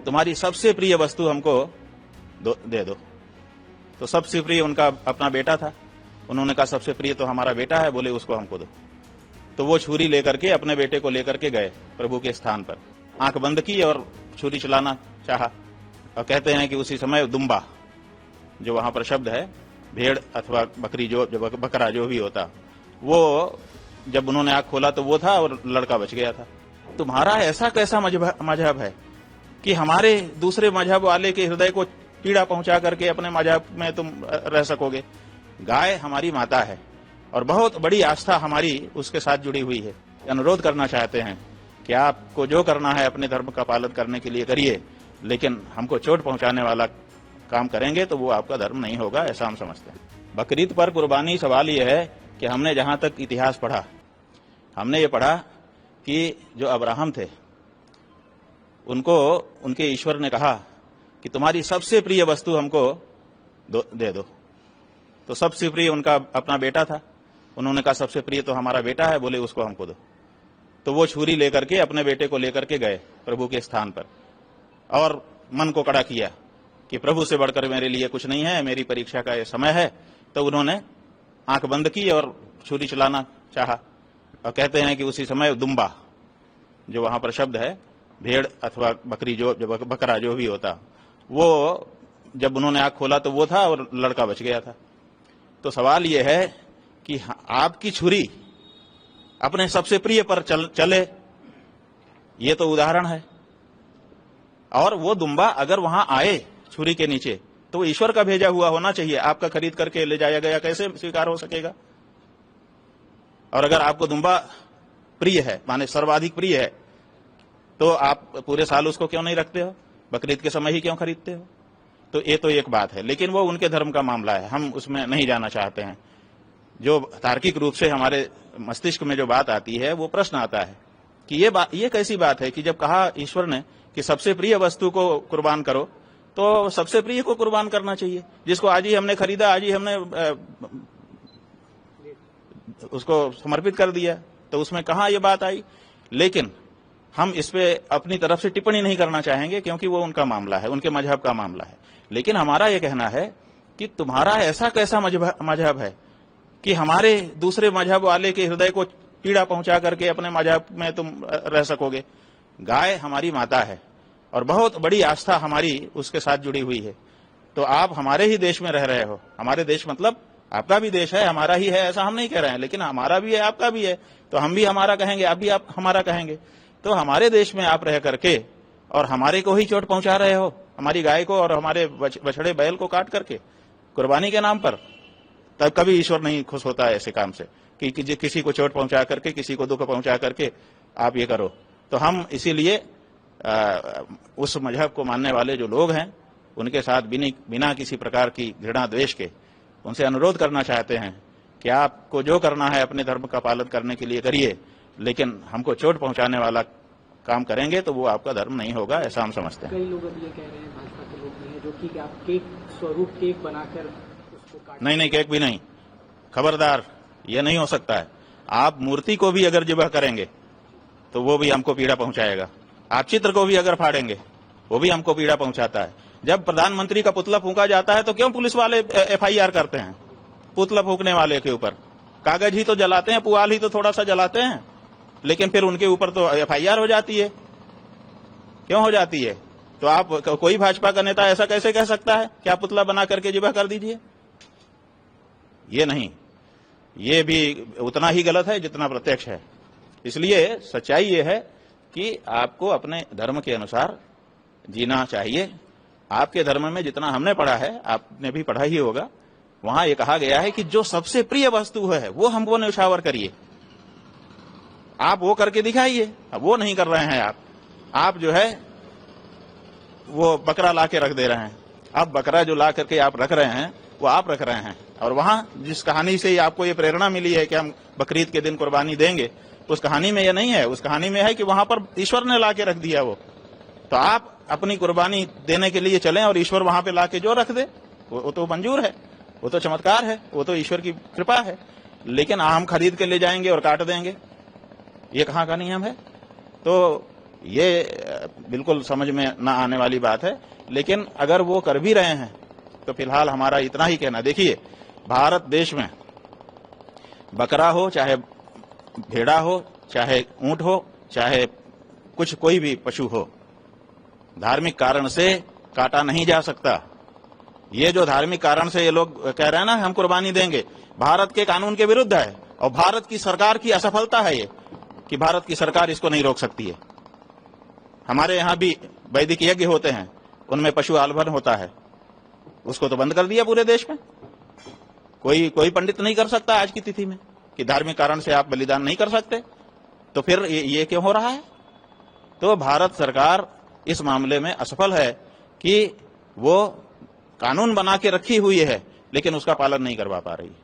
तुम्हारी सबसे प्रिय वस्तु हमको दे दो। तो सबसे प्रिय उनका अपना बेटा था। उन्होंने कहा सबसे प्रिय तो हमारा बेटा है, बोले उसको हमको दो। तो वो छुरी लेकर के अपने बेटे को लेकर के गए प्रभु के स्थान पर, आंख बंद की और छुरी चलाना चाहा। और कहते हैं कि उसी समय दुम्बा, जो वहां पर शब्द है, भेड़ अथवा बकरी, जो बकरा जो भी होता, वो जब उन्होंने आंख खोला तो वो था और लड़का बच गया था। तुम्हारा ऐसा कैसा मजहब है कि हमारे दूसरे मजहब वाले के हृदय को पीड़ा पहुंचा करके अपने मजहब में तुम रह सकोगे। गाय हमारी माता है और बहुत बड़ी आस्था हमारी उसके साथ जुड़ी हुई है। अनुरोध करना चाहते हैं कि आपको जो करना है अपने धर्म का पालन करने के लिए करिए, लेकिन हमको चोट पहुंचाने वाला काम करेंगे तो वो आपका धर्म नहीं होगा, ऐसा हम समझते हैं। बकरीद पर कुर्बानी, सवाल यह है कि हमने जहां तक इतिहास पढ़ा, हमने ये पढ़ा कि जो अब्राहम थे उनको उनके ईश्वर ने कहा कि तुम्हारी सबसे प्रिय वस्तु हमको दे दो। तो सबसे प्रिय उनका अपना बेटा था। उन्होंने कहा सबसे प्रिय तो हमारा बेटा है, बोले उसको हमको दो। तो वो छुरी लेकर के अपने बेटे को लेकर के गए प्रभु के स्थान पर और मन को कड़ा किया कि प्रभु से बढ़कर मेरे लिए कुछ नहीं है, मेरी परीक्षा का ये समय है। तो उन्होंने आंख बंद की और छुरी चलाना चाहा। और कहते हैं कि उसी समय दुम्बा, जो वहां पर शब्द है, भेड़ अथवा बकरी, जो बकरा जो भी होता, वो जब उन्होंने आंख खोला तो वो था और लड़का बच गया था। तो सवाल यह है कि आपकी छुरी अपने सबसे प्रिय पर चले, ये तो उदाहरण है। और वो दुम्बा अगर वहां आए छुरी के नीचे तो वो ईश्वर का भेजा हुआ होना चाहिए। आपका खरीद करके ले जाया गया कैसे स्वीकार हो सकेगा? और अगर आपको दुम्बा प्रिय है, माने सर्वाधिक प्रिय है, तो आप पूरे साल उसको क्यों नहीं रखते हो? बकरीद के समय ही क्यों खरीदते हो? तो ये तो एक बात है, लेकिन वो उनके धर्म का मामला है, हम उसमें नहीं जाना चाहते हैं। जो तार्किक रूप से हमारे मस्तिष्क में जो बात आती है, वो प्रश्न आता है कि ये कैसी बात है कि जब कहा ईश्वर ने कि सबसे प्रिय वस्तु को कुर्बान करो, तो सबसे प्रिय को कुर्बान करना चाहिए। जिसको आज ही हमने खरीदा, आज ही हमने उसको समर्पित कर दिया, तो उसमें कहां ये बात आई? लेकिन हम इस पे अपनी तरफ से टिप्पणी नहीं करना चाहेंगे, क्योंकि वो उनका मामला है, उनके मजहब का मामला है। लेकिन हमारा ये कहना है कि तुम्हारा ऐसा कैसा मजहब है कि हमारे दूसरे मजहब वाले के हृदय को पीड़ा पहुंचा करके अपने मजहब में तुम रह सकोगे। गाय हमारी माता है और बहुत बड़ी आस्था हमारी उसके साथ जुड़ी हुई है। तो आप हमारे ही देश में रह रहे हो। हमारे देश मतलब आपका भी देश है, हमारा ही है, ऐसा हम नहीं कह रहे हैं, लेकिन हमारा भी है, आपका भी है, तो हम भी हमारा कहेंगे, आप भी आप हमारा कहेंगे। तो हमारे देश में आप रह करके और हमारे को ही चोट पहुंचा रहे हो, हमारी गाय को और हमारे बछड़े बैल को काट करके कुर्बानी के नाम पर। तब कभी ईश्वर नहीं खुश होता है ऐसे काम से कि किसी को चोट पहुंचा करके, किसी को दुख पहुंचा करके आप ये करो। तो हम इसीलिए उस मजहब को मानने वाले जो लोग हैं, उनके साथ बिना किसी प्रकार की घृणा द्वेष के उनसे अनुरोध करना चाहते हैं कि आपको जो करना है अपने धर्म का पालन करने के लिए करिए, लेकिन हमको चोट पहुंचाने वाला काम करेंगे तो वो आपका धर्म नहीं होगा, ऐसा हम समझते हैं। कई लोग अब ये कह रहे हैं, भाजपा के लोग भी हैं, जो कि आप केक स्वरूप केक बनाकर उसको काट। नहीं, केक भी नहीं, खबरदार, ये नहीं हो सकता है। आप मूर्ति को भी अगर जिबह करेंगे तो वो भी हमको पीड़ा पहुंचाएगा। आप चित्र को भी अगर फाड़ेंगे वो भी हमको पीड़ा पहुंचाता है। जब प्रधानमंत्री का पुतला फूंका जाता है तो क्यों पुलिस वाले FIR करते हैं पुतला फूंकने वाले के ऊपर? कागज ही तो जलाते हैं, पुआल ही तो थोड़ा सा जलाते हैं, लेकिन फिर उनके ऊपर तो FIR हो जाती है। क्यों हो जाती है? तो आप, कोई भाजपा का नेता ऐसा कैसे कह सकता है कि आप पुतला बना करके जिबह कर दीजिए? ये नहीं, ये भी उतना ही गलत है जितना प्रत्यक्ष है। इसलिए सच्चाई ये है कि आपको अपने धर्म के अनुसार जीना चाहिए। आपके धर्म में जितना हमने पढ़ा है, आपने भी पढ़ा ही होगा, वहां ये कहा गया है कि जो सबसे प्रिय वस्तु है वो हमको न्यौछावर करिए। आप वो करके दिखाइए। अब वो नहीं कर रहे हैं आप जो है वो बकरा ला के रख दे रहे हैं। अब बकरा जो ला करके आप रख रहे हैं वो आप रख रहे हैं, और वहां जिस कहानी से आपको ये प्रेरणा मिली है कि हम बकरीद के दिन कुर्बानी देंगे, उस कहानी में ये नहीं है। उस कहानी में है कि वहां पर ईश्वर ने ला के रख दिया वो। तो आप अपनी कुर्बानी देने के लिए चलें और ईश्वर वहां पे ला के जो रख दे वो तो मंजूर है, वो तो चमत्कार है, वो तो ईश्वर की कृपा है। लेकिन हम खरीद के ले जाएंगे और काट देंगे, ये कहाँ का नियम है? तो ये बिल्कुल समझ में न आने वाली बात है। लेकिन अगर वो कर भी रहे हैं तो फिलहाल हमारा इतना ही कहना, देखिए भारत देश में बकरा हो, चाहे भेड़ा हो, चाहे ऊंट हो, चाहे कोई भी पशु हो, धार्मिक कारण से काटा नहीं जा सकता। ये जो धार्मिक कारण से ये लोग कह रहे हैं ना हम कुर्बानी देंगे, भारत के कानून के विरुद्ध है और भारत की सरकार की असफलता है ये कि भारत की सरकार इसको नहीं रोक सकती है। हमारे यहाँ भी वैदिक यज्ञ होते हैं, उनमें पशु आलभन होता है, उसको तो बंद कर दिया पूरे देश में। कोई पंडित नहीं कर सकता आज की तिथि में कि धार्मिक कारण से आप बलिदान नहीं कर सकते, तो फिर ये क्यों हो रहा है? तो भारत सरकार इस मामले में असफल है कि वो कानून बना के रखी हुई है लेकिन उसका पालन नहीं करवा पा रही है।